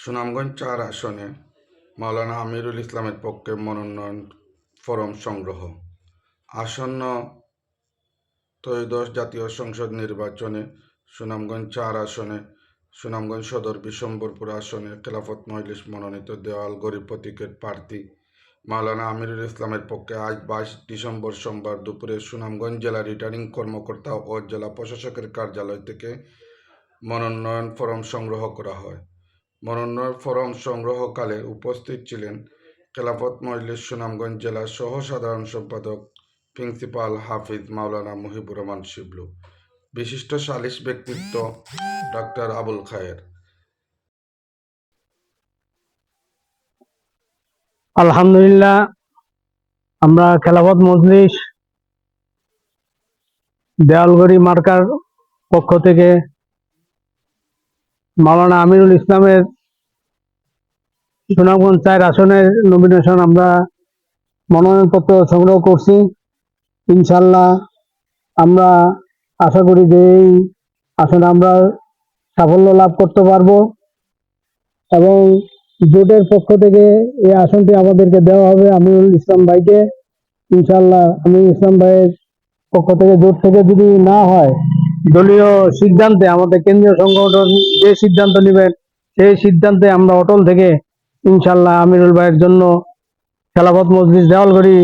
সুনামগঞ্জ ৪ আসনে মাওলানা আমিরুল ইসলামের পক্ষে মনোনয়ন ফরম সংগ্রহ। আসন্ন ত্রয়োদশ জাতীয় সংসদ নির্বাচনে সুনামগঞ্জ ৪ আসনে সুনামগঞ্জ সদর বিশম্বরপুর আসনে খেলাফত মজলিস মনোনীত দেওয়ালগড়ি প্রতীকের প্রার্থী মাওলানা আমিরুল ইসলামের পক্ষে আজ ২২ ডিসেম্বর সোমবার দুপুরে সুনামগঞ্জ জেলা রিটার্নিং কর্মকর্তা ও জেলা প্রশাসকের কার্যালয় থেকে মনোনয়ন ফরম সংগ্রহ করা হয়। মনোনয়ন ফরম সংগ্রহকালে উপস্থিত ছিলেন খেলাফত মজলিস সুনামগঞ্জ জেলা সহ সাধারণ সম্পাদক প্রিন্সিপাল হাফিজ মাওলানা মুহিবুর রহমান শিবলু, বিশিষ্ট সালিশ ব্যক্তিত্ব ডক্টর আবুল খায়ের। আলহামদুলিল্লাহ, আমরা খেলাফত মজলিস দেওয়ালগড়ি মার্কার পক্ষ থেকে মাওলানা আমিরুল ইসলামের সুনামগঞ্জ ৪ আসনের নমিনেশন আমরা মনোনয়নপত্র সংগ্রহ করছি। ইনশাল্লাহ আমরা আশা করি যে এই আসনে আমরা সাফল্য লাভ করতে পারবো এবং জোটের পক্ষ থেকে এই আসনটি আমাদেরকে দেওয়া হবে আমিরুল ইসলাম ভাইকে। ইনশাল্লাহ আমিরুল ইসলাম ভাইয়ের পক্ষ থেকে জোট থেকে যদি না হয়, দলীয় সিদ্ধান্তে আমাদের কেন্দ্রীয় সংগঠন যে সিদ্ধান্ত নেবেন সেই সিদ্ধান্তে আমরা অটল থেকে ইনশাল্লাহ আমিরুল ভাইয়ের জন্য খেলাফত মজলিস দেওয়ালগড়ি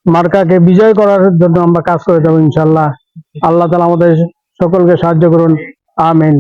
মার্কাকে বিজয় করার জন্য আমরা কাজ করে যাবো ইনশাল্লাহ। আল্লাহ তাআলা আমাদের সকলকে সাহায্য করুন, আমিন।